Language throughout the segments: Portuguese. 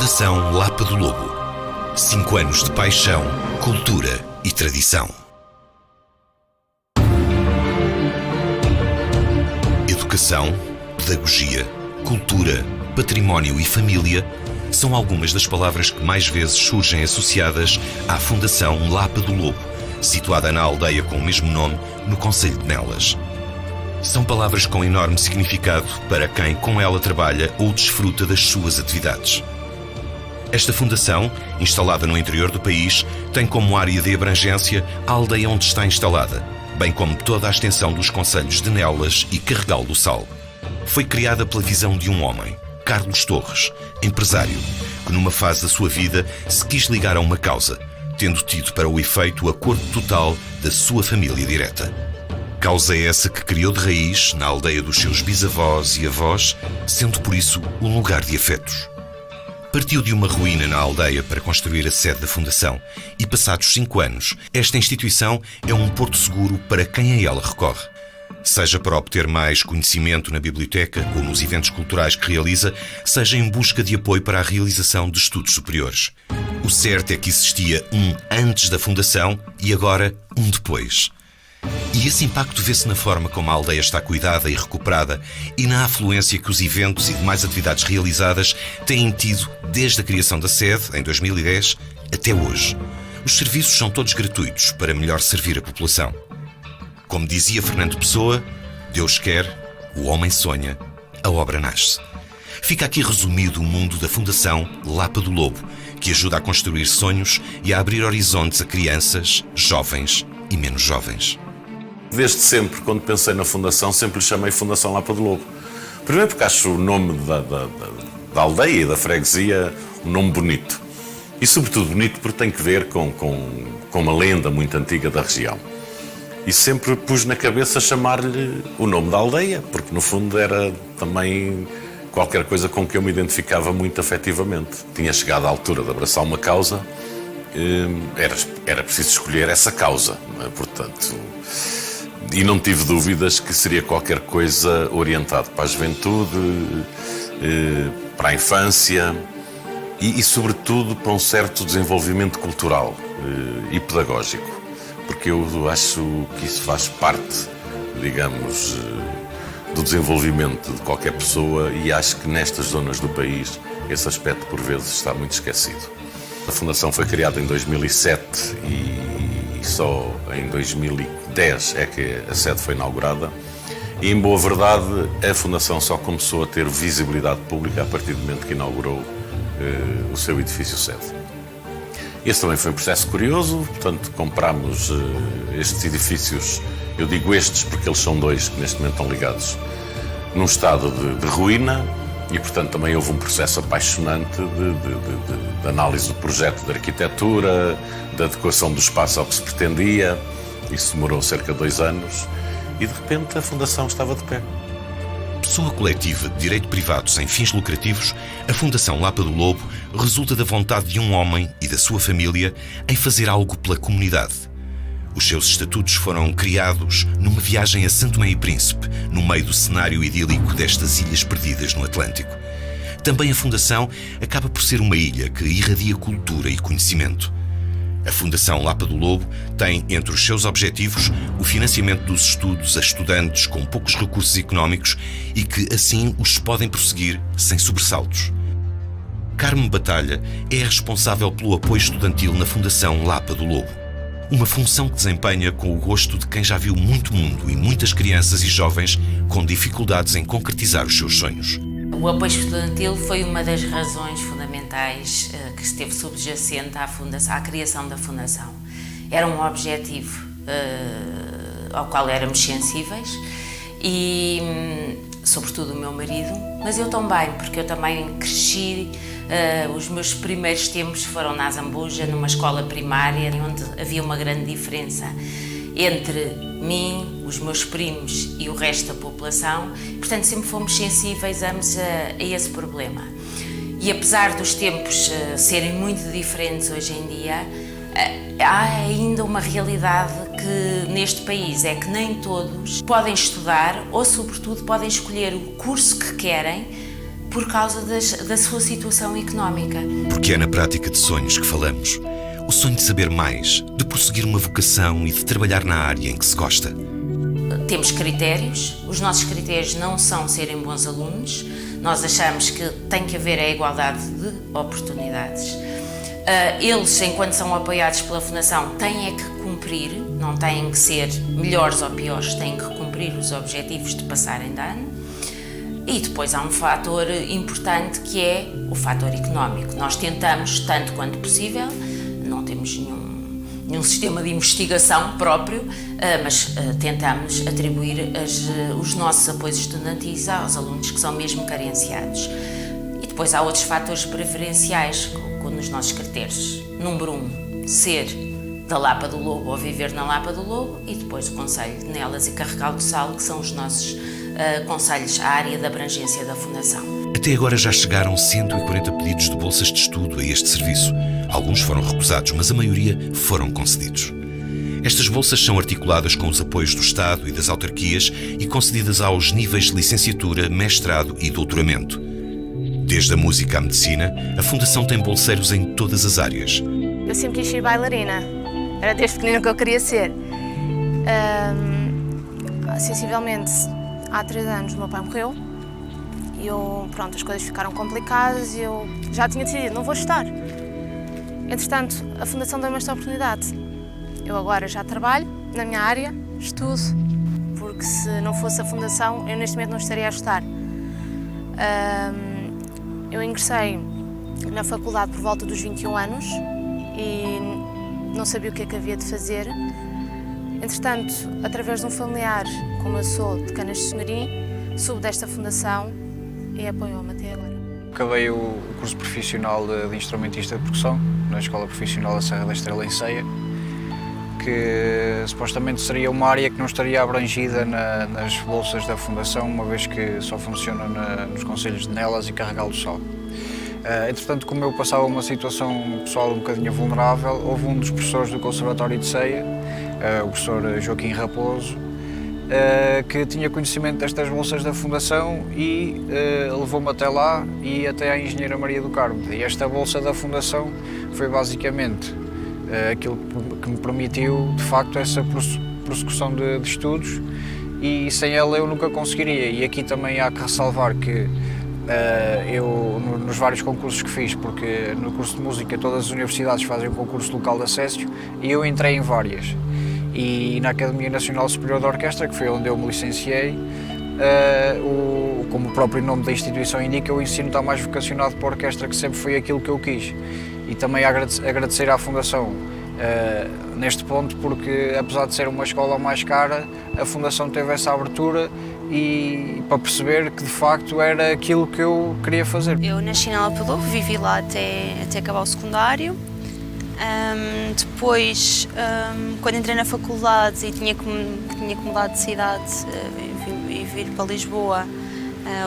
Fundação Lapa do Lobo. 5 anos de paixão, cultura e tradição. Educação, pedagogia, cultura, património e família são algumas das palavras que mais vezes surgem associadas à Fundação Lapa do Lobo, situada na aldeia com o mesmo nome, no concelho de Nelas. São palavras com enorme significado para quem com ela trabalha ou desfruta das suas atividades. Esta fundação, instalada no interior do país, tem como área de abrangência a aldeia onde está instalada, bem como toda a extensão dos concelhos de Nelas e Carregal do Sal. Foi criada pela visão de um homem, Carlos Torres, empresário, que numa fase da sua vida se quis ligar a uma causa, tendo tido para o efeito o acordo total da sua família direta. Causa essa que criou de raiz na aldeia dos seus bisavós e avós, sendo por isso um lugar de afetos. Partiu de uma ruína na aldeia para construir a sede da Fundação e, passados 5 anos, esta instituição é um porto seguro para quem a ela recorre. Seja para obter mais conhecimento na biblioteca ou nos eventos culturais que realiza, seja em busca de apoio para a realização de estudos superiores. O certo é que existia um antes da Fundação e agora um depois. E esse impacto vê-se na forma como a aldeia está cuidada e recuperada e na afluência que os eventos e demais atividades realizadas têm tido desde a criação da sede, em 2010, até hoje. Os serviços são todos gratuitos para melhor servir a população. Como dizia Fernando Pessoa, Deus quer, o homem sonha, a obra nasce. Fica aqui resumido o mundo da Fundação Lapa do Lobo, que ajuda a construir sonhos e a abrir horizontes a crianças, jovens e menos jovens. Desde sempre, quando pensei na Fundação, sempre lhe chamei Fundação Lapa do Lobo. Primeiro porque acho o nome da aldeia e da freguesia um nome bonito. E sobretudo bonito porque tem que ver com uma lenda muito antiga da região. E sempre pus na cabeça chamar-lhe o nome da aldeia, porque no fundo era também qualquer coisa com que eu me identificava muito afetivamente. Tinha chegado à altura de abraçar uma causa, era preciso escolher essa causa, portanto... E não tive dúvidas que seria qualquer coisa orientado para a juventude, para a infância e sobretudo, para um certo desenvolvimento cultural e pedagógico. Porque eu acho que isso faz parte, digamos, do desenvolvimento de qualquer pessoa e acho que nestas zonas do país esse aspecto, por vezes, está muito esquecido. A Fundação foi criada em 2007 e só em 2010 é que a sede foi inaugurada e, em boa verdade, a Fundação só começou a ter visibilidade pública a partir do momento que inaugurou o seu edifício sede. Esse também foi um processo curioso, portanto comprámos estes edifícios, eu digo estes porque eles são 2 que neste momento estão ligados, num estado de ruína e, portanto, também houve um processo apaixonante de análise do projeto de arquitetura, da adequação do espaço ao que se pretendia. Isso demorou cerca de 2 anos e, de repente, a Fundação estava de pé. Pessoa coletiva de direito privado sem fins lucrativos, a Fundação Lapa do Lobo resulta da vontade de um homem e da sua família em fazer algo pela comunidade. Os seus estatutos foram criados numa viagem a Santo Tomé e Príncipe, no meio do cenário idílico destas ilhas perdidas no Atlântico. Também a Fundação acaba por ser uma ilha que irradia cultura e conhecimento. A Fundação Lapa do Lobo tem entre os seus objetivos o financiamento dos estudos a estudantes com poucos recursos económicos e que assim os podem prosseguir sem sobressaltos. Carme Batalha é a responsável pelo apoio estudantil na Fundação Lapa do Lobo. Uma função que desempenha com o gosto de quem já viu muito mundo e muitas crianças e jovens com dificuldades em concretizar os seus sonhos. O apoio estudantil foi uma das razões fundamentais que esteve subjacente à criação da Fundação. Era um objetivo ao qual éramos sensíveis e, sobretudo, o meu marido, mas eu também, porque eu também cresci. Os meus primeiros tempos foram na Azambuja, numa escola primária, onde havia uma grande diferença entre mim, os meus primos e o resto da população. Portanto, sempre fomos sensíveis ambos a esse problema. E apesar dos tempos serem muito diferentes hoje em dia, há ainda uma realidade que neste país é que nem todos podem estudar ou, sobretudo, podem escolher o curso que querem por causa da sua situação económica. Porque é na prática de sonhos que falamos. O sonho de saber mais, de prosseguir uma vocação e de trabalhar na área em que se gosta. Temos critérios, os nossos critérios não são serem bons alunos, nós achamos que tem que haver a igualdade de oportunidades. Eles, enquanto são apoiados pela Fundação, têm que cumprir, não têm que ser melhores ou piores, têm que cumprir os objetivos de passarem de ano. E depois há um fator importante que é o fator económico. Nós tentamos, tanto quanto possível, não temos nenhum sistema de investigação próprio, mas tentamos atribuir os nossos apoios estudantis aos alunos que são mesmo carenciados. E depois há outros fatores preferenciais nos nossos critérios. Número 1, ser da Lapa do Lobo ou viver na Lapa do Lobo, e depois o Concelho de Nelas e Carregal do Sal, que são os nossos concelhos, a área de abrangência da Fundação. Até agora já chegaram 140 pedidos de bolsas de estudo a este serviço. Alguns foram recusados, mas a maioria foram concedidos. Estas bolsas são articuladas com os apoios do Estado e das autarquias e concedidas aos níveis de licenciatura, mestrado e doutoramento. Desde a música à medicina, a Fundação tem bolseiros em todas as áreas. Eu sempre quis ser bailarina. Era desde pequenina que eu queria ser. Sensivelmente, há 3 anos, o meu pai morreu. E as coisas ficaram complicadas e eu já tinha decidido, não vou estudar. Entretanto, a Fundação deu-me esta oportunidade. Eu agora já trabalho na minha área, estudo, porque se não fosse a Fundação, eu neste momento não estaria a estudar. Eu ingressei na faculdade por volta dos 21 anos e não sabia o que é que havia de fazer. Entretanto, através de um familiar, como eu sou de Canas de Senhorim, soube desta fundação e apoiou-me até agora. Acabei o curso profissional de instrumentista de percussão na Escola Profissional da Serra da Estrela em Ceia, que supostamente seria uma área que não estaria abrangida nas bolsas da Fundação, uma vez que só funciona nos concelhos de Nelas e Carregal do Sal. Entretanto, como eu passava uma situação pessoal um bocadinho vulnerável, houve um dos professores do Conservatório de Ceia, o professor Joaquim Raposo, que tinha conhecimento destas bolsas da Fundação e levou-me até lá e até à Engenheira Maria do Carmo. E esta bolsa da Fundação foi basicamente aquilo que me permitiu, de facto, essa prossecução de estudos, e sem ela eu nunca conseguiria. E aqui também há que ressalvar que eu, nos vários concursos que fiz, porque no curso de música todas as universidades fazem um concurso local de acesso, e eu entrei em várias. E na Academia Nacional Superior da Orquestra, que foi onde eu me licenciei, como o próprio nome da instituição indica, o ensino está mais vocacionado para a orquestra, que sempre foi aquilo que eu quis. E também agradecer à Fundação neste ponto, porque apesar de ser uma escola mais cara, a Fundação teve essa abertura e para perceber que de facto era aquilo que eu queria fazer. Eu nasci na Lapa do Lobo, vivi lá até acabar o secundário. Depois, quando entrei na faculdade e tinha que mudar de cidade e vir para Lisboa,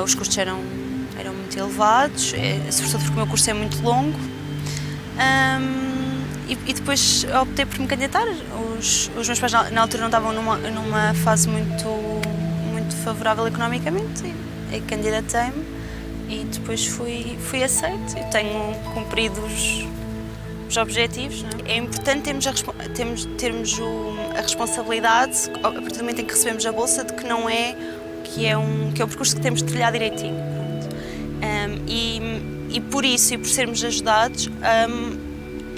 os custos eram muito elevados, sobretudo porque o meu curso é muito longo. E depois optei por me candidatar. Os meus pais na altura não estavam numa fase muito favorável economicamente, e candidatei-me e depois fui aceite. Eu tenho cumprido os objetivos. Não é? É importante termos a responsabilidade, a partir do momento em que recebemos a bolsa, de que é um percurso que temos de trilhar direitinho. E por isso, e por sermos ajudados,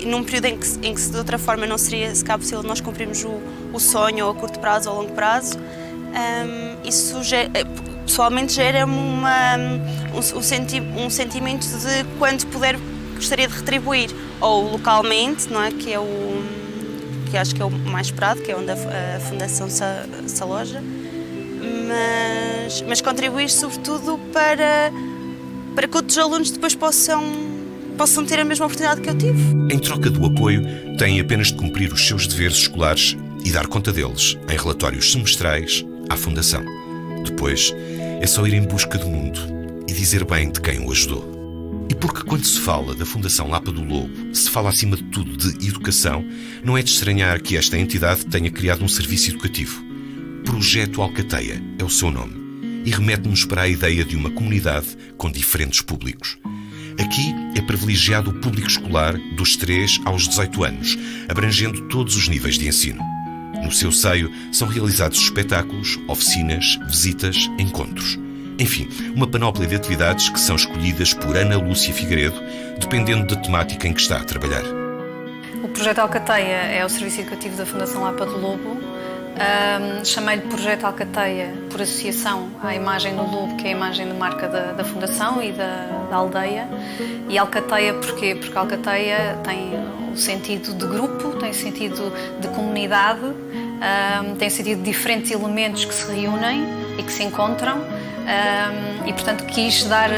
num período em que de outra forma não seria sequer possível nós cumprirmos o sonho, ou a curto prazo ou a longo prazo, isso pessoalmente gera-me um sentimento de, quando puder, gostaria de retribuir, ou localmente, não é? Que acho que é o mais esperado, que é onde a Fundação se aloja, mas contribuir sobretudo para que outros alunos depois possam ter a mesma oportunidade que eu tive. Em troca do apoio, têm apenas de cumprir os seus deveres escolares e dar conta deles em relatórios semestrais à Fundação. Depois, é só ir em busca do mundo e dizer bem de quem o ajudou. E porque quando se fala da Fundação Lapa do Lobo, se fala acima de tudo de educação, não é de estranhar que esta entidade tenha criado um serviço educativo. Projeto Alcateia é o seu nome. e remete-nos para a ideia de uma comunidade com diferentes públicos. Aqui é privilegiado o público escolar dos 3 aos 18 anos, abrangendo todos os níveis de ensino. No seu seio são realizados espetáculos, oficinas, visitas, encontros. Enfim, uma panóplia de atividades que são escolhidas por Ana Lúcia Figueiredo, dependendo da temática em que está a trabalhar. O projeto Alcateia é o serviço educativo da Fundação Lapa do Lobo. Chamei-lhe Projeto Alcateia por associação à imagem do lobo, que é a imagem de marca da Fundação e da aldeia. E Alcateia porquê? Porque Alcateia tem o sentido de grupo, tem o sentido de comunidade, tem o sentido de diferentes elementos que se reúnem e que se encontram. E portanto quis dar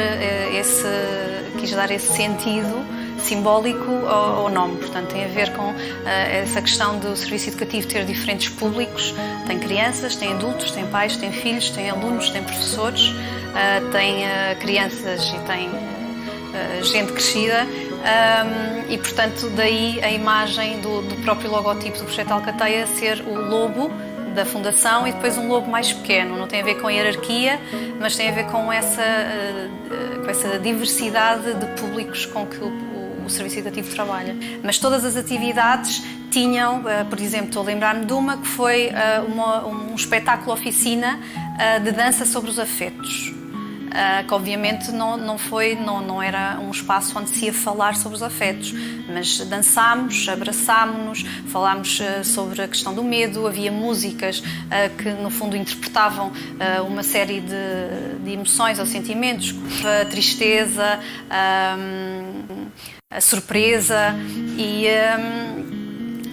esse sentido simbólico ao nome. Portanto, tem a ver com essa questão do serviço educativo ter diferentes públicos. Tem crianças, tem adultos, tem pais, tem filhos, tem alunos, tem professores, tem crianças e tem gente crescida. E, portanto, daí a imagem do próprio logotipo do projeto Alcateia ser o lobo da Fundação e depois um lobo mais pequeno. Não tem a ver com a hierarquia, mas tem a ver com essa diversidade de públicos com que o Serviço Educativo trabalha. Mas todas as atividades tinham, por exemplo, estou a lembrar-me de uma que foi um espetáculo oficina de dança sobre os afetos. Que obviamente não era um espaço onde se ia falar sobre os afetos, mas dançámos, abraçámos-nos, falámos sobre a questão do medo, havia músicas que no fundo interpretavam uma série de emoções ou sentimentos, a tristeza, a surpresa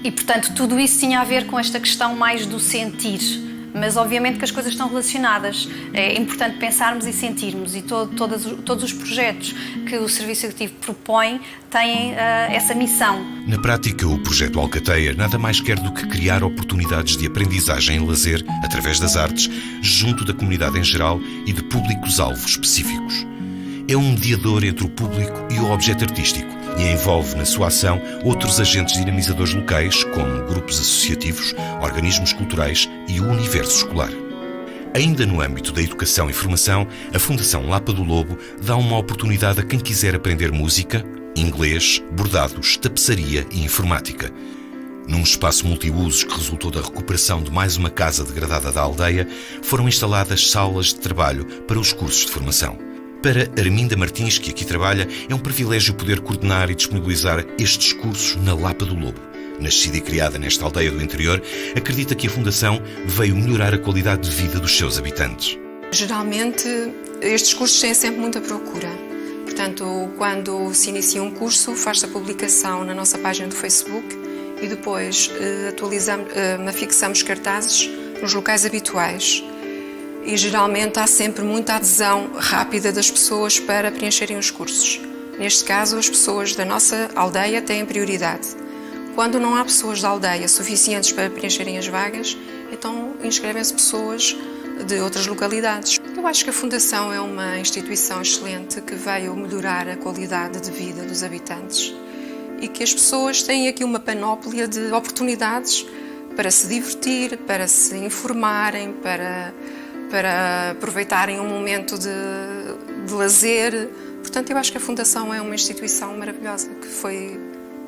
e portanto tudo isso tinha a ver com esta questão mais do sentir. Mas obviamente que as coisas estão relacionadas. É importante pensarmos e sentirmos, e todos os projetos que o Serviço Educativo propõe têm essa missão. Na prática, o projeto Alcateia nada mais quer do que criar oportunidades de aprendizagem e lazer através das artes, junto da comunidade em geral e de públicos-alvos específicos. É um mediador entre o público e o objeto artístico e envolve na sua ação outros agentes dinamizadores locais, como grupos associativos, organismos culturais e o universo escolar. Ainda no âmbito da educação e formação, a Fundação Lapa do Lobo dá uma oportunidade a quem quiser aprender música, inglês, bordados, tapeçaria e informática. Num espaço multiusos que resultou da recuperação de mais uma casa degradada da aldeia, foram instaladas salas de trabalho para os cursos de formação. Para Arminda Martins, que aqui trabalha, é um privilégio poder coordenar e disponibilizar estes cursos na Lapa do Lobo. Nascida e criada nesta aldeia do interior, acredita que a Fundação veio melhorar a qualidade de vida dos seus habitantes. Geralmente, estes cursos têm sempre muita procura. Portanto, quando se inicia um curso, faz-se a publicação na nossa página do Facebook e depois afixamos cartazes nos locais habituais. E geralmente há sempre muita adesão rápida das pessoas para preencherem os cursos. Neste caso, as pessoas da nossa aldeia têm prioridade. Quando não há pessoas da aldeia suficientes para preencherem as vagas, então inscrevem-se pessoas de outras localidades. Eu acho que a Fundação é uma instituição excelente que veio melhorar a qualidade de vida dos habitantes e que as pessoas têm aqui uma panóplia de oportunidades para se divertir, para se informarem, para aproveitarem um momento de lazer. Portanto, eu acho que a Fundação é uma instituição maravilhosa que foi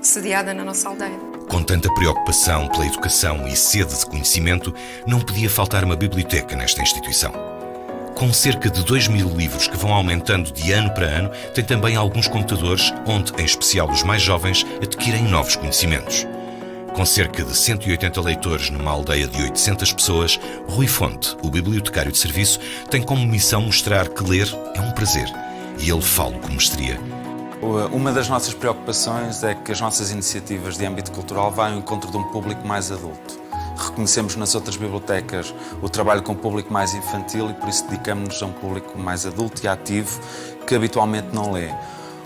sediada na nossa aldeia. Com tanta preocupação pela educação e sede de conhecimento, não podia faltar uma biblioteca nesta instituição. Com cerca de 2.000 livros que vão aumentando de ano para ano, tem também alguns computadores onde, em especial os mais jovens, adquirem novos conhecimentos. Com cerca de 180 leitores numa aldeia de 800 pessoas, Rui Fonte, o bibliotecário de serviço, tem como missão mostrar que ler é um prazer. E ele fala com mestria. Uma das nossas preocupações é que as nossas iniciativas de âmbito cultural vão ao encontro de um público mais adulto. Reconhecemos nas outras bibliotecas o trabalho com o público mais infantil e por isso dedicamos-nos a um público mais adulto e ativo que habitualmente não lê.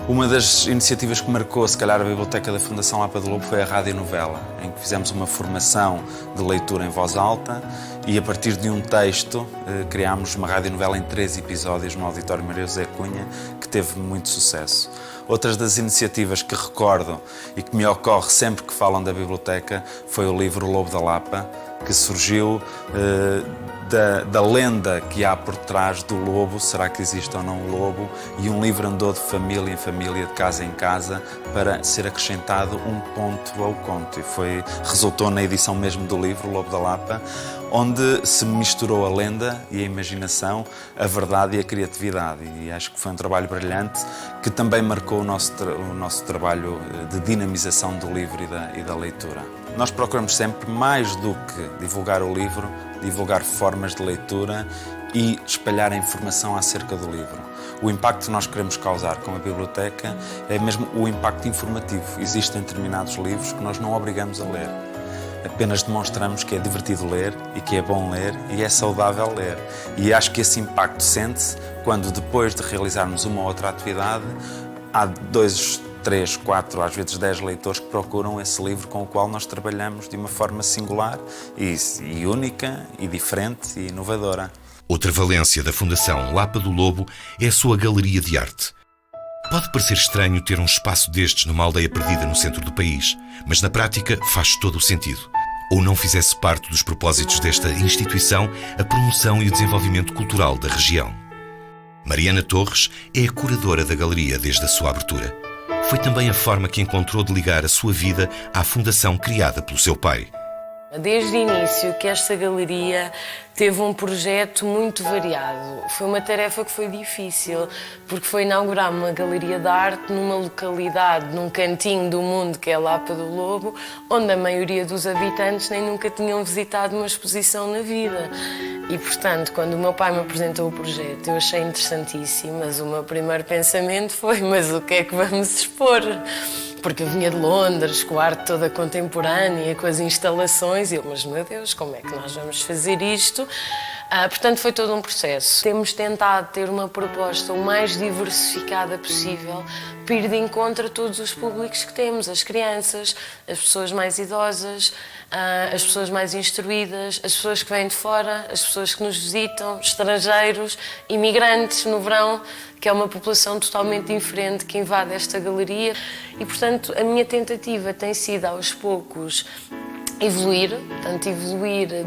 Uma das iniciativas que marcou, se calhar, a Biblioteca da Fundação Lapa do Lobo foi a radionovela, em que fizemos uma formação de leitura em voz alta e, a partir de um texto, criámos uma radionovela em 3 episódios no Auditório Maria José Cunha, que teve muito sucesso. Outras das iniciativas que recordo e que me ocorre sempre que falam da biblioteca foi o livro O Lobo da Lapa, que surgiu da lenda que há por trás do lobo, será que existe ou não um lobo, e um livro andou de família em família, de casa em casa, para ser acrescentado um ponto ao conto. E resultou na edição mesmo do livro, O Lobo da Lapa, onde se misturou a lenda e a imaginação, a verdade e a criatividade. E acho que foi um trabalho brilhante que também marcou o nosso trabalho de dinamização do livro e da leitura. Nós procuramos sempre, mais do que divulgar o livro, divulgar formas de leitura e espalhar a informação acerca do livro. O impacto que nós queremos causar com a biblioteca é mesmo o impacto informativo. Existem determinados livros que nós não obrigamos a ler. Apenas demonstramos que é divertido ler e que é bom ler e é saudável ler. E acho que esse impacto sente-se quando, depois de realizarmos uma ou outra atividade, há 2, 3, 4, às vezes 10 leitores que procuram esse livro com o qual nós trabalhamos de uma forma singular e única e diferente e inovadora. Outra valência da Fundação Lapa do Lobo é a sua galeria de arte. Pode parecer estranho ter um espaço destes numa aldeia perdida no centro do país, mas na prática faz todo o sentido. Ou não fizesse parte dos propósitos desta instituição a promoção e o desenvolvimento cultural da região. Mariana Torres é a curadora da galeria desde a sua abertura. Foi também a forma que encontrou de ligar a sua vida à fundação criada pelo seu pai. Desde o início que esta galeria teve um projeto muito variado. Foi uma tarefa que foi difícil, porque foi inaugurar uma galeria de arte numa localidade, num cantinho do mundo que é Lapa do Lobo, onde a maioria dos habitantes nem nunca tinham visitado uma exposição na vida. E, portanto, quando o meu pai me apresentou o projeto, eu achei interessantíssimo, mas o meu primeiro pensamento foi: mas o que é que vamos expor? Porque eu vinha de Londres, com a arte toda contemporânea, com as instalações, e eu, mas meu Deus, como é que nós vamos fazer isto? Portanto, foi todo um processo. Temos tentado ter uma proposta o mais diversificada possível para ir de encontro a todos os públicos que temos, as crianças, as pessoas mais idosas, as pessoas mais instruídas, as pessoas que vêm de fora, as pessoas que nos visitam, estrangeiros, imigrantes no verão, que é uma população totalmente diferente que invade esta galeria. E, portanto, a minha tentativa tem sido, aos poucos, evoluir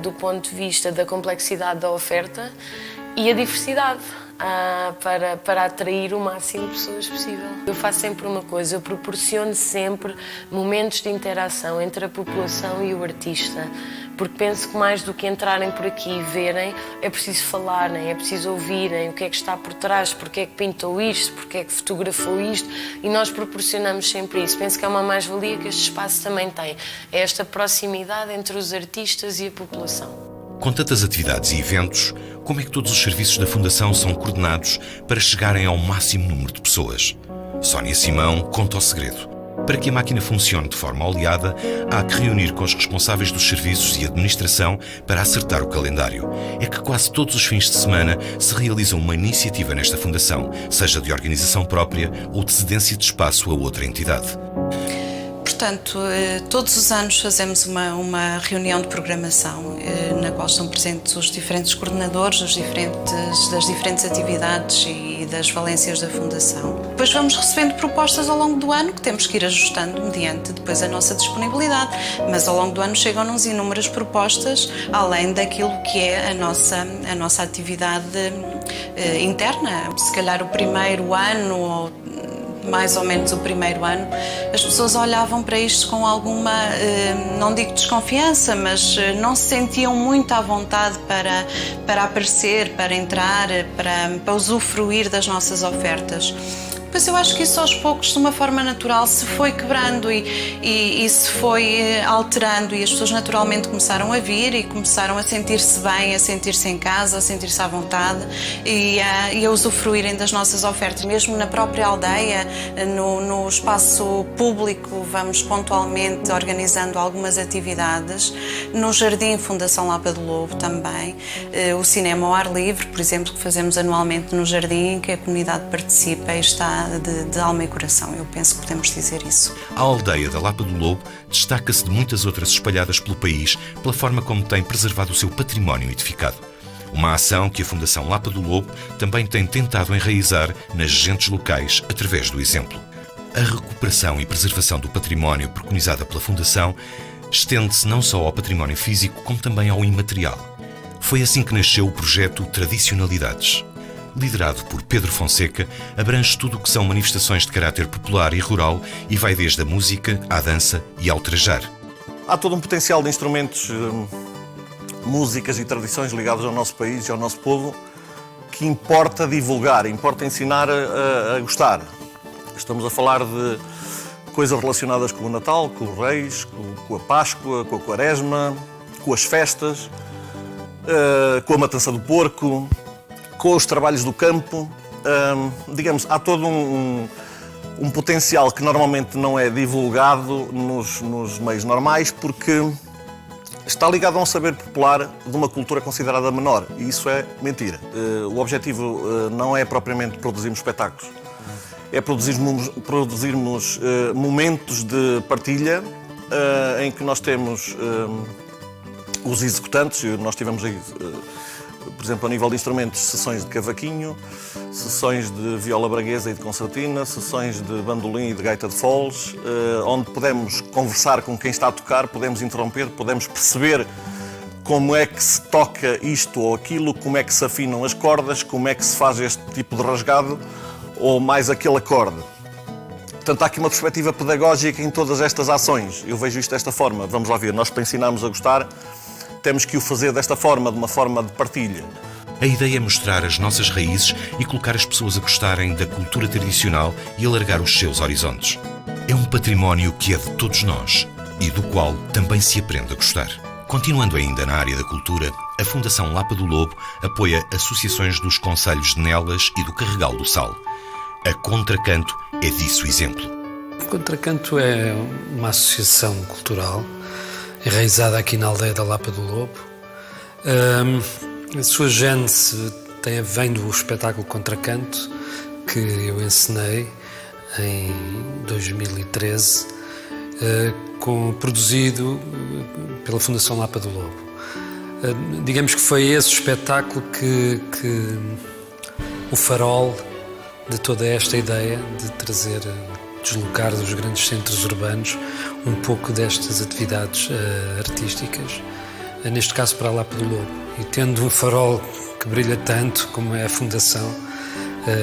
do ponto de vista da complexidade da oferta e a diversidade, para atrair o máximo de pessoas possível. Eu faço sempre uma coisa, eu proporciono sempre momentos de interação entre a população e o artista, porque penso que mais do que entrarem por aqui e verem, é preciso falarem, é preciso ouvirem o que é que está por trás, porque é que pintou isto, porque é que fotografou isto, e nós proporcionamos sempre isso. Penso que é uma mais-valia que este espaço também tem, é esta proximidade entre os artistas e a população. Com tantas atividades e eventos, como é que todos os serviços da Fundação são coordenados para chegarem ao máximo número de pessoas? Sónia Simão conta o segredo. Para que a máquina funcione de forma oleada, há que reunir com os responsáveis dos serviços e administração para acertar o calendário. É que quase todos os fins de semana se realiza uma iniciativa nesta Fundação, seja de organização própria ou de cedência de espaço a outra entidade. Portanto, todos os anos fazemos uma reunião de programação na qual estão presentes os diferentes coordenadores das diferentes atividades e das valências da Fundação. Depois vamos recebendo propostas ao longo do ano que temos que ir ajustando mediante depois a nossa disponibilidade, mas ao longo do ano chegam-nos inúmeras propostas, além daquilo que é a nossa atividade interna. Se calhar o primeiro ano, ou mais ou menos o primeiro ano, as pessoas olhavam para isto com alguma, não digo desconfiança, mas não se sentiam muito à vontade para aparecer, para entrar, para usufruir das nossas ofertas. Pois eu acho que isso aos poucos, de uma forma natural, se foi quebrando e se foi alterando, e as pessoas naturalmente começaram a vir e começaram a sentir-se bem, a sentir-se em casa, a sentir-se à vontade e a usufruírem das nossas ofertas. Mesmo na própria aldeia, no espaço público, vamos pontualmente organizando algumas atividades. No Jardim Fundação Lapa do Lobo também. O cinema ao ar livre, por exemplo, que fazemos anualmente no Jardim, que a comunidade participa e está de alma e coração, eu penso que podemos dizer isso. A aldeia da Lapa do Lobo destaca-se de muitas outras espalhadas pelo país pela forma como tem preservado o seu património edificado. Uma ação que a Fundação Lapa do Lobo também tem tentado enraizar nas gentes locais através do exemplo. A recuperação e preservação do património preconizada pela Fundação estende-se não só ao património físico, como também ao imaterial. Foi assim que nasceu o projeto Tradicionalidades. Liderado por Pedro Fonseca, abrange tudo o que são manifestações de caráter popular e rural e vai desde a música à dança e ao trajar. Há todo um potencial de instrumentos, músicas e tradições ligados ao nosso país e ao nosso povo que importa divulgar, importa ensinar a gostar. Estamos a falar de coisas relacionadas com o Natal, com os Reis, com a Páscoa, com a Quaresma, com as festas, com a matança do porco, com os trabalhos do campo. Digamos, há todo um potencial que normalmente não é divulgado nos meios normais porque está ligado a um saber popular de uma cultura considerada menor, e isso é mentira. O objetivo não é propriamente produzirmos espetáculos, é produzirmos momentos de partilha em que nós temos os executantes. Nós tivemos aí, por exemplo, a nível de instrumentos, sessões de cavaquinho, sessões de viola braguesa e de concertina, sessões de bandolim e de gaita de foles, onde podemos conversar com quem está a tocar, podemos interromper, podemos perceber como é que se toca isto ou aquilo, como é que se afinam as cordas, como é que se faz este tipo de rasgado ou mais aquele acorde. Portanto, há aqui uma perspectiva pedagógica em todas estas ações. Eu vejo isto desta forma. Vamos lá ver, nós para ensinarmos a gostar, temos que o fazer desta forma, de uma forma de partilha. A ideia é mostrar as nossas raízes e colocar as pessoas a gostarem da cultura tradicional e alargar os seus horizontes. É um património que é de todos nós e do qual também se aprende a gostar. Continuando ainda na área da cultura, a Fundação Lapa do Lobo apoia associações dos concelhos de Nelas e do Carregal do Sal. A Contracanto é disso exemplo. A Contracanto é uma associação cultural enraizada aqui na aldeia da Lapa do Lobo. A sua gênese vem do espetáculo Contracanto, que eu encenei em 2013, produzido pela Fundação Lapa do Lobo. Digamos que foi esse espetáculo que o farol de toda esta ideia de deslocar dos grandes centros urbanos um pouco destas atividades artísticas, neste caso para a Lapa do Lobo. E tendo um farol que brilha tanto como é a Fundação,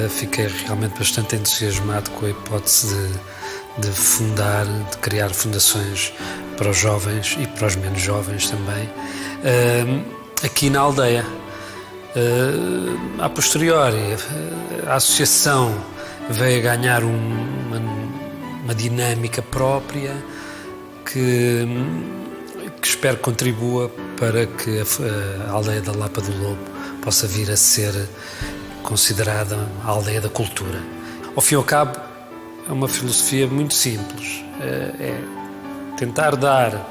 fiquei realmente bastante entusiasmado com a hipótese de fundar, de criar fundações para os jovens e para os menos jovens também, aqui na aldeia. A posteriori, a associação veio a ganhar uma dinâmica própria que espero que contribua para que a aldeia da Lapa do Lobo possa vir a ser considerada a aldeia da cultura. Ao fim e ao cabo, é uma filosofia muito simples. É tentar dar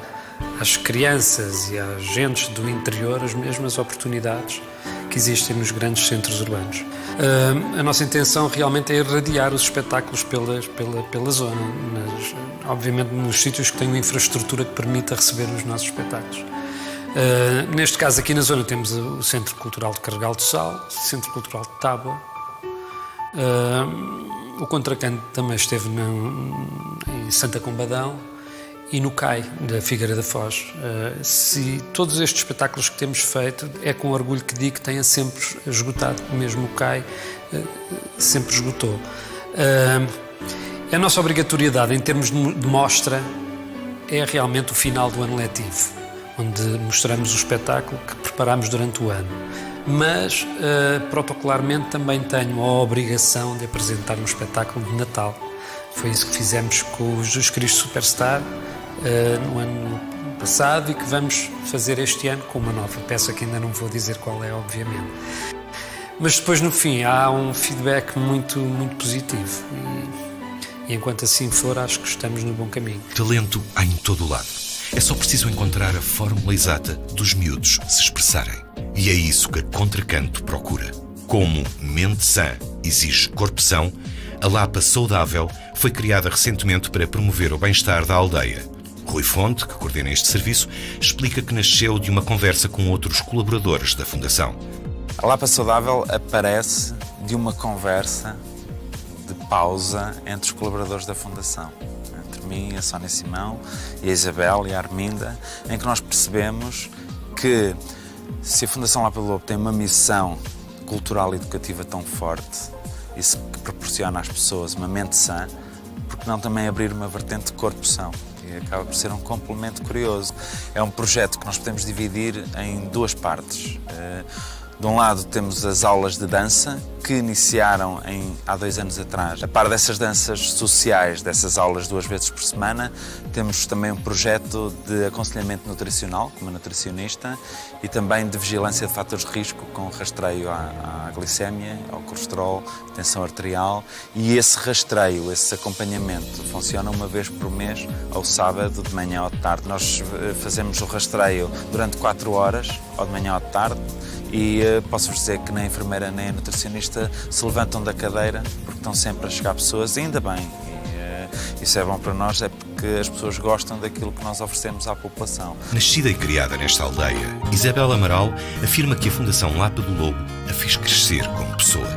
às crianças e às gentes do interior as mesmas oportunidades que existem nos grandes centros urbanos. A nossa intenção realmente é irradiar os espetáculos pela zona, obviamente nos sítios que têm uma infraestrutura que permita receber os nossos espetáculos. Neste caso, aqui na zona, temos o Centro Cultural de Carregal do Sal, o Centro Cultural de Tábua. O Contracanto também esteve em Santa Combadão e no CAI, da Figueira da Foz. Todos estes espetáculos que temos feito, é com orgulho que digo que tenha sempre esgotado, mesmo o CAI sempre esgotou. A nossa obrigatoriedade em termos de mostra é realmente o final do ano letivo, onde mostramos o espetáculo que preparamos durante o ano. Mas, protocolarmente, também tenho a obrigação de apresentar um espetáculo de Natal. Foi isso que fizemos com o Jesus Cristo Superstar no ano passado e que vamos fazer este ano com uma nova peça que ainda não vou dizer qual é, obviamente. Mas depois, no fim, há um feedback muito, muito positivo e enquanto assim for, acho que estamos no bom caminho. Talento há em todo o lado. É só preciso encontrar a fórmula exata dos miúdos se expressarem. E é isso que a Contracanto procura. Como mente sã exige corpo são, a Lapa Saudável foi criada recentemente para promover o bem-estar da aldeia. Rui Fonte, que coordena este serviço, explica que nasceu de uma conversa com outros colaboradores da Fundação. A Lapa Saudável aparece de uma conversa de pausa entre os colaboradores da Fundação, entre mim, a Sónia Simão, e a Isabel e a Arminda, em que nós percebemos que se a Fundação Lapa do Lobo tem uma missão cultural e educativa tão forte, isso que proporciona às pessoas uma mente sã, porque não também abrir uma vertente de corpo-são? E acaba por ser um complemento curioso. É um projeto que nós podemos dividir em duas partes. De um lado temos as aulas de dança, que iniciaram há 2 anos atrás. A par dessas danças sociais, dessas aulas 2 vezes por semana, temos também um projeto de aconselhamento nutricional, com uma nutricionista, e também de vigilância de fatores de risco, com rastreio à glicémia, ao colesterol, tensão arterial. E esse rastreio, esse acompanhamento, funciona uma vez por mês, ao sábado, de manhã ou de tarde. Nós fazemos o rastreio durante 4 horas, ou de manhã ou de tarde, e posso-vos dizer que nem a enfermeira nem a nutricionista se levantam da cadeira, porque estão sempre a chegar pessoas, e ainda bem. E isso é bom para nós, é porque as pessoas gostam daquilo que nós oferecemos à população. Nascida e criada nesta aldeia, Isabel Amaral afirma que a Fundação Lapa do Lobo a fez crescer como pessoa.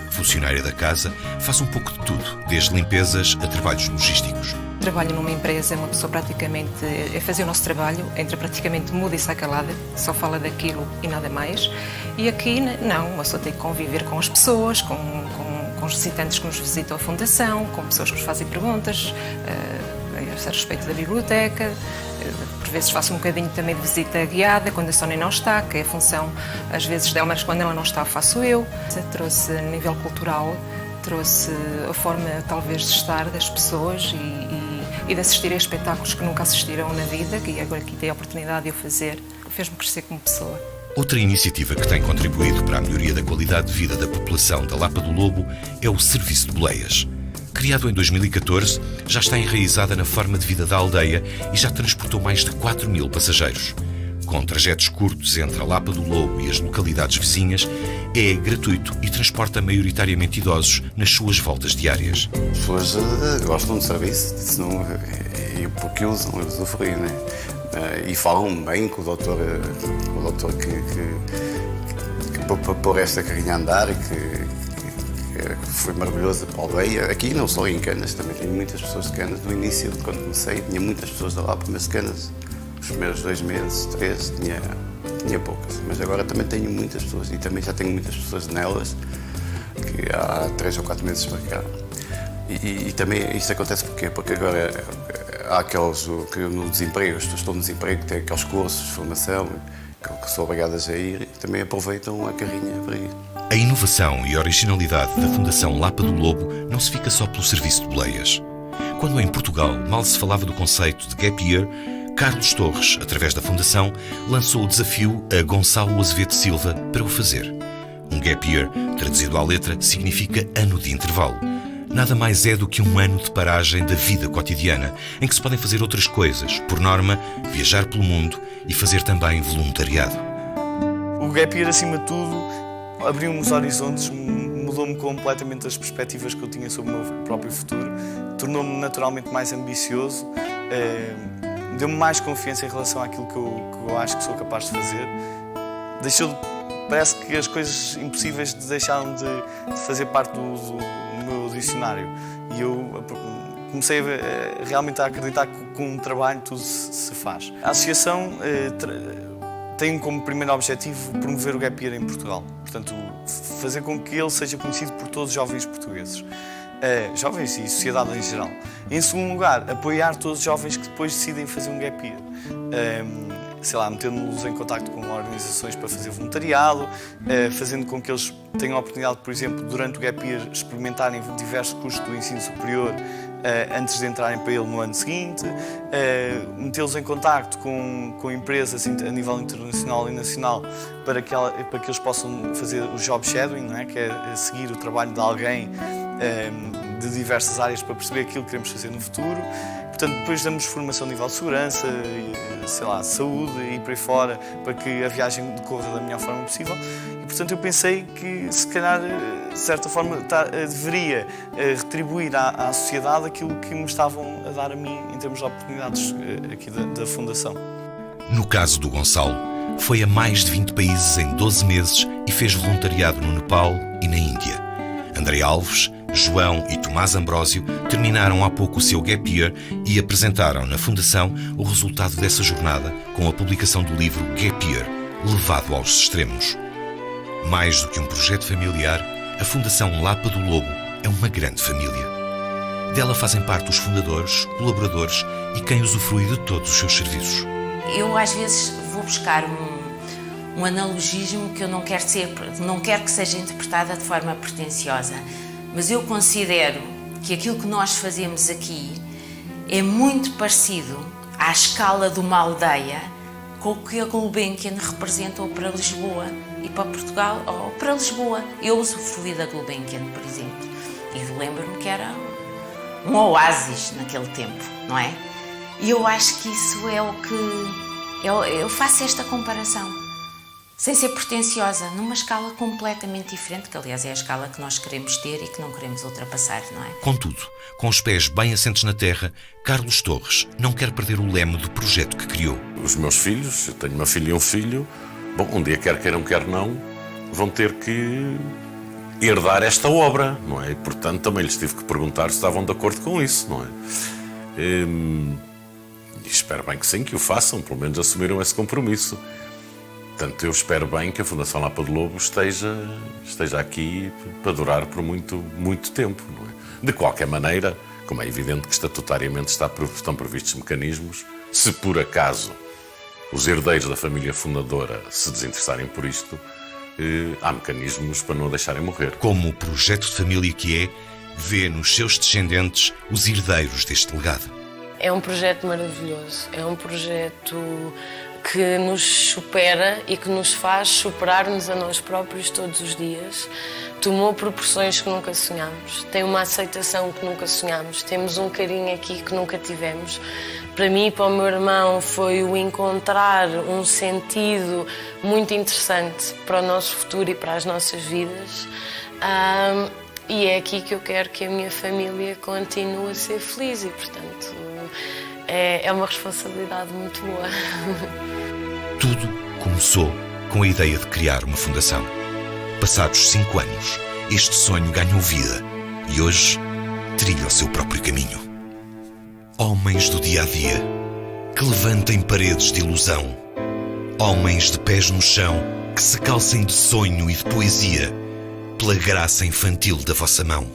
Funcionária da casa, faz um pouco de tudo, desde limpezas a trabalhos logísticos. Trabalho numa empresa, uma pessoa praticamente é fazer o nosso trabalho, entra praticamente muda e sai calada, só fala daquilo e nada mais. E aqui não, uma pessoa tem que conviver com as pessoas, com os visitantes que nos visitam a Fundação, com pessoas que nos fazem perguntas a respeito da biblioteca. Por vezes faço um bocadinho também de visita guiada, quando a Sónia não está, que é a função às vezes dela, mas quando ela não está faço eu. Trouxe a nível cultural, trouxe a forma talvez de estar das pessoas e de assistir a espetáculos que nunca assistiram na vida, e agora aqui tenho a oportunidade de o fazer, fez-me crescer como pessoa. Outra iniciativa que tem contribuído para a melhoria da qualidade de vida da população da Lapa do Lobo é o Serviço de Boleias. Criado em 2014, já está enraizada na forma de vida da aldeia e já transportou mais de 4.000 passageiros. Com trajetos curtos entre a Lapa do Lobo e as localidades vizinhas, é gratuito e transporta maioritariamente idosos nas suas voltas diárias. As pessoas gostam do serviço, senão, porque usam, usufruem, né? E falam bem com o doutor que para pôr esta carrinha a andar e que foi maravilhoso para a aldeia. Aqui não só em Canas, também tenho muitas pessoas de Canas. No início, quando comecei, tinha muitas pessoas da Lapa, mas de Canas, os primeiros 2 meses, 3, tinha poucas. Mas agora também tenho muitas pessoas e também já tenho muitas pessoas nelas, que há 3 ou 4 meses para cá. E também isto acontece porquê? Porque agora há aqueles que no desemprego, as pessoas estão no desemprego, têm aqueles cursos de formação que são obrigadas a ir, e também aproveitam a carrinha para ir. A inovação e a originalidade da Fundação Lapa do Lobo não se fica só pelo serviço de boleias. Quando em Portugal mal se falava do conceito de gap year, Carlos Torres, através da Fundação, lançou o desafio a Gonçalo Azevedo Silva para o fazer. Um gap year, traduzido à letra, significa ano de intervalo. Nada mais é do que um ano de paragem da vida cotidiana, em que se podem fazer outras coisas, por norma, viajar pelo mundo e fazer também voluntariado. O gap year, acima de tudo, abriu-me os horizontes, mudou-me completamente as perspectivas que eu tinha sobre o meu próprio futuro, tornou-me naturalmente mais ambicioso, deu-me mais confiança em relação àquilo que eu acho que sou capaz de fazer. Parece que as coisas impossíveis deixaram de fazer parte do meu dicionário, e eu comecei realmente a acreditar que com um trabalho tudo se faz. A associação tem como primeiro objetivo promover o gap year em Portugal, portanto fazer com que ele seja conhecido por todos os jovens portugueses, jovens e sociedade em geral. E, em segundo lugar, apoiar todos os jovens que depois decidem fazer um gap year, metendo-nos em contacto com organizações para fazer voluntariado, fazendo com que eles tenham a oportunidade, por exemplo, durante o gap year, experimentarem diversos cursos do ensino superior antes de entrarem para ele no ano seguinte, metê-los em contacto com empresas a nível internacional e nacional para que eles possam fazer o job shadowing, não é? Que é seguir o trabalho de alguém de diversas áreas para perceber aquilo que queremos fazer no futuro. Portanto, depois damos formação a nível de segurança, saúde e por aí fora, para que a viagem decorra da melhor forma possível. E, portanto, eu pensei que, se calhar, de certa forma, deveria retribuir à sociedade aquilo que me estavam a dar a mim em termos de oportunidades aqui da Fundação. No caso do Gonçalo, foi a mais de 20 países em 12 meses e fez voluntariado no Nepal e na Índia. André Alves João e Tomás Ambrósio terminaram há pouco o seu gap year e apresentaram na Fundação o resultado dessa jornada com a publicação do livro Gap Year, levado aos extremos. Mais do que um projeto familiar, a Fundação Lapa do Lobo é uma grande família. Dela fazem parte os fundadores, colaboradores e quem usufrui de todos os seus serviços. Eu às vezes vou buscar um analogismo que eu não quero que seja interpretada de forma pretensiosa, mas eu considero que aquilo que nós fazemos aqui é muito parecido à escala de uma aldeia com o que a Gulbenkian representou para Lisboa e para Portugal, ou para Lisboa. Eu usufruí da Gulbenkian, por exemplo, e lembro-me que era um oásis naquele tempo, não é? E eu acho que isso é o que... Eu faço esta comparação, sem ser pretenciosa, numa escala completamente diferente, que aliás é a escala que nós queremos ter e que não queremos ultrapassar, não é? Contudo, com os pés bem assentes na terra, Carlos Torres não quer perder o leme do projeto que criou. Os meus filhos, eu tenho uma filha e um filho, bom, um dia quer queiram, quer não, vão ter que herdar esta obra, não é? E, portanto, também lhes tive que perguntar se estavam de acordo com isso, não é? E espero bem que sim, que o façam, pelo menos assumiram esse compromisso. Portanto, eu espero bem que a Fundação Lapa do Lobo esteja aqui para durar por muito, muito tempo, não é? De qualquer maneira, como é evidente que estatutariamente estão previstos mecanismos, se por acaso os herdeiros da família fundadora se desinteressarem por isto, há mecanismos para não a deixarem morrer. Como o projeto de família que é, vê nos seus descendentes os herdeiros deste legado. É um projeto maravilhoso, é um projeto que nos supera e que nos faz superar-nos a nós próprios todos os dias. Tomou proporções que nunca sonhámos, tem uma aceitação que nunca sonhámos, temos um carinho aqui que nunca tivemos. Para mim e para o meu irmão foi o encontrar um sentido muito interessante para o nosso futuro e para as nossas vidas. E é aqui que eu quero que a minha família continue a ser feliz e, portanto, é uma responsabilidade muito boa. Tudo começou com a ideia de criar uma fundação. Passados 5 anos, este sonho ganhou vida e hoje trilha o seu próprio caminho. Homens do dia-a-dia, que levantem paredes de ilusão. Homens de pés no chão, que se calcem de sonho e de poesia, pela graça infantil da vossa mão.